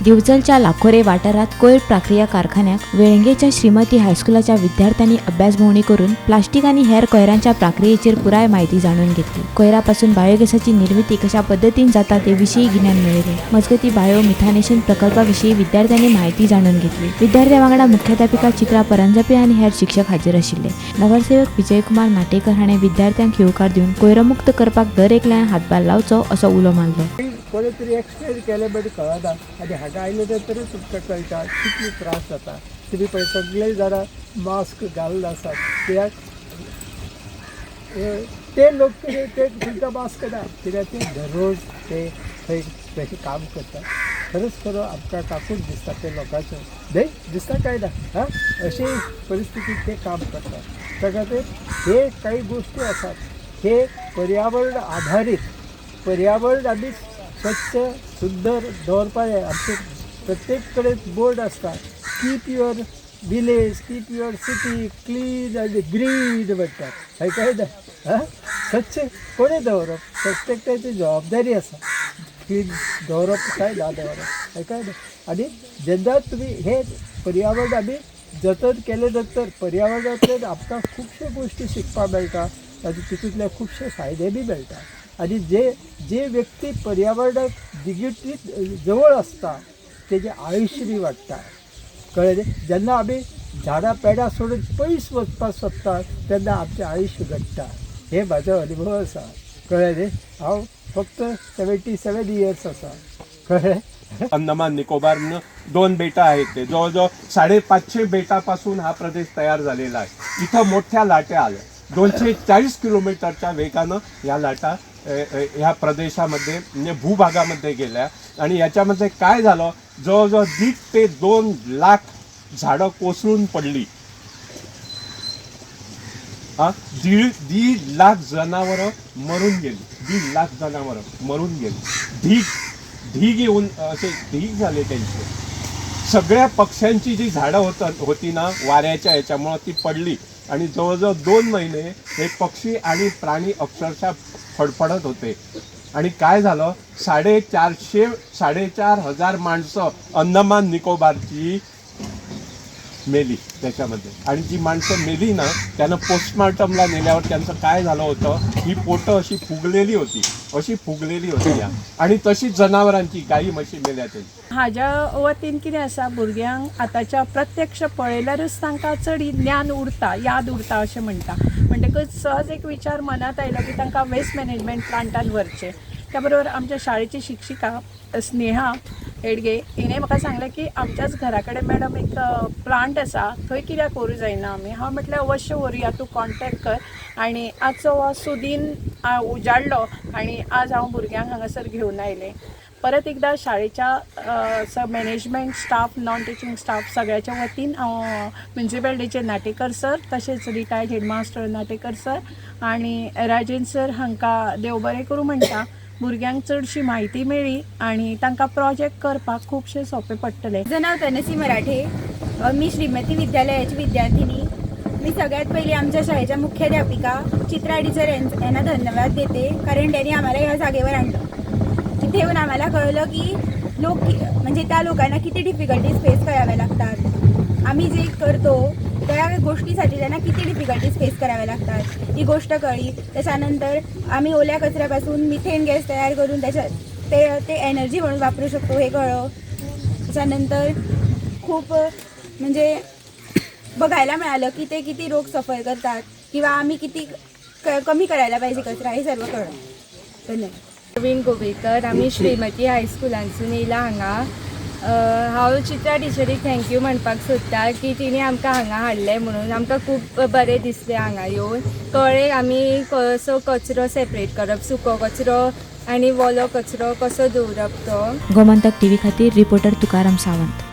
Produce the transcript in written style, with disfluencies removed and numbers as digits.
दिवचलच्या लाखोरे वाठारात कोयर प्रक्रिया कारखान्यात वेळंगेच्या श्रीमती हायस्कुलाच्या विद्यार्थ्यांनी अभ्यासभोवणी करून प्लास्टिक आणि हेर कोयरांच्या प्रक्रियेचेर पुराय माहिती जाणून घेतली। कोयरापासून बायोगॅसाची निर्मिती कशा पद्धतीन जाता ते विषयी गिन्यान मेळयले। मजगती बायो मिथानेशन प्रकल्पाविषयी विद्यार्थ्यांनी माहिती जाणून घेतली। विद्यार्थ्यां वांगडा मुख्याध्यापिका चित्रा परंजपे आणि हेर शिक्षक हाजीर आशिल्ले। नगरसेवक विजयकुमार नाटेकर हाणें विद्यार्थ्यांक येवकार दिवन कोयरामुक्त करपाक दर एकल्यान हातभार लावचो असो उलो मारलो। कोणी तरी एक्सप्लेन केले बट कळना आनी हाका आयले तरी तुमकां कळटा कितले त्रास जाता। तुमी पळय सगळे जाणां मास्क घालून आसात, कित्याक ते लोक कितें ते तुमकां मास्क ना, कित्याक ते दररोज ते थंय तशें काम करतात। खरोच खरो आमकां काकूट दिसता ते लोकांचो, न्हय दिसता काय ना हां, अशी परिस्थितीत ते काम करतात। त्या खातीर हे काही गोष्टी आसात हे पर्यावरण आधारीत पर्यावरण आमी स्वच्छ सुंदर दवरपा जाय। आमचे प्रत्येक कडेन बोर्ड आसता, keep your village, keep your city clean आनी ग्रीन म्हणटात, हाय कळ्ळें ना हां। स्वच्छ कोणें दवरप, प्रत्येकाची जबाबदारी आसा, क्लीन दवरप काय ना दवरप, हाय कळ्ळें ना। आनी जेन्ना तुमी हे पर्यावरण आमी जतन केले नंतर पर्यावरणांतल्यान आमकां खुबश्यो गोश्टी शिकपाक मेळटा आनी तितूंतले खुबशे फायदे बी मेळटा। आणि जे व्यक्ती पर्यावरणाक दिगीत जवळ असता तेजे आयुष्य बी वाडटा, कळ्ळें। जेन्ना आमी झाडां पेडां सोडून पयस वचपाक सोदता तेन्ना आमचें आयुश्य घडटा, हे म्हाजो अनुभव आसा, कळ्ळें। हांव फक्त 77 इयर्स आसा, कळ्ळें। अंदमान निकोबार 2 बेटा आहेत, ते जवळजवळ 550 बेटापासून हा प्रदेश तयार झालेला आहे। इथं मोठ्या लाटा आल्या, 240 किलोमीटरच्या वेगानं या लाटा ह्या प्रदेशामध्ये म्हणजे भूभागामध्ये गेल्या। आणि याच्यामध्ये काय झालं, जवळजवळ 1.5 ते 2 लाख झाडं कोसळून पडली। 1.5 लाख जनावरं मरून गेली, 1.5 लाख जनावरं मरून गेली। ढीग येऊन असे ढीग झाले त्यांचे। सगळ्या पक्ष्यांची जी झाडं होती ना वाऱ्याच्या याच्यामुळं ती पडली आणि जवळजवळ 2 महिने हे पक्षी आणि प्राणी अक्षरशः फडफडत होते। आणि काय झालं, 4,500-4,500 माणसं अंदमान निकोबारची मेली त्याच्यामध्ये। आणि जी माणसं मेली ना त्यांना पोस्टमॉर्टमला नेल्यावर त्यांचं काय झालं होतं, ही पोटं अशी फुगलेली होती या। आणि तशीच जनावरांची गाई म्हशी मेल्या त्यांची। हाज्या वतीन कितें आसा, भुरग्यांक आतांच्या प्रत्यक्ष पळयल्यारूच तांकां चड ज्ञान उरता, याद उरता अशें म्हणटा। म्हणटकच सहज एक विचार मनात आयलो की तांकां वेस्ट मॅनेजमेंट प्लांटान व्हरचें। त्या बरोबर आमच्या शाळेची शिक्षिका स्नेहा हेडगे हिणें म्हाका सांगलें की आमच्याच घरा कडेन मॅडम एक प्लांट आसा, थंय कित्याक व्हरूं जायना आमी। हांव म्हटलें अवश्य व्हरुया, तूं कॉन्टेक्ट कर। आनी आजचो हो सुदीन उजाडलो आनी आज हांव भुरग्यांक हांगासर घेवन आयलें। परत एकदा शाळेच्या management staff, non teaching staff सगळ्याच्या वतीन हांव म्युन्सिपल डीचे नाटेकर सर, तशेंच रिटायर्ड हेडमास्टर नाटेकर सर आनी राजेन सर हांकां देव बरें करूं म्हणटा। भुरग्यांक चडशी म्हायती मेळ्ळी आनी तांकां प्रोजेक्ट करपाक खुबशें सोंपें पडटलें। माझं नाव तनसी मराठे, मी श्रीमती विद्यालयाची विद्यार्थिनी। मी सगळ्यात पहिली आमच्या शाळेच्या मुख्याध्यापिका चित्रा टीचर यांना धन्यवाद देते, कारण त्यांनी आम्हाला या जागेवर आणलं। तिथे येऊन आम्हाला कळलं की म्हणजे त्या लोकांना किती डिफिकल्टीज फेस कराव्या लागतात, आम्ही जे करतो त्या गोष्टीसाठी त्यांना किती डिफिकल्टीज फेस कराव्या लागतात ही गोष्ट कळली। त्याच्यानंतर आम्ही ओल्या कचऱ्यापासून मिथेन गॅस तयार करून त्याच्यात ते एनर्जी म्हणून वापरू शकतो हे कळलं। त्याच्यानंतर खूप म्हणजे बघायला मिळालं की ते किती रोग सफर करतात किंवा आम्ही किती कमी करायला पाहिजे कचरा, हे सर्व कळलं। धन्यवाद। प्रवीण गोवेकर, आम्ही श्रीमती हायस्कुलांसून येयला हांगा। हांव चित्रा टिचरीक थँक्यू म्हणपाक सोदता की तिणी आमकां हांगा हाडलें म्हणून। आमकां खूब बरें दिसलें हांगा येवन। कळ्ळें आमी कसो कचरो सेपरेट करप, सुको कचरो आनी वोलो कचरो कसो दवरप तो। गोमंतक टीव्ही खातीर रिपोर्टर तुकाराम सावंत।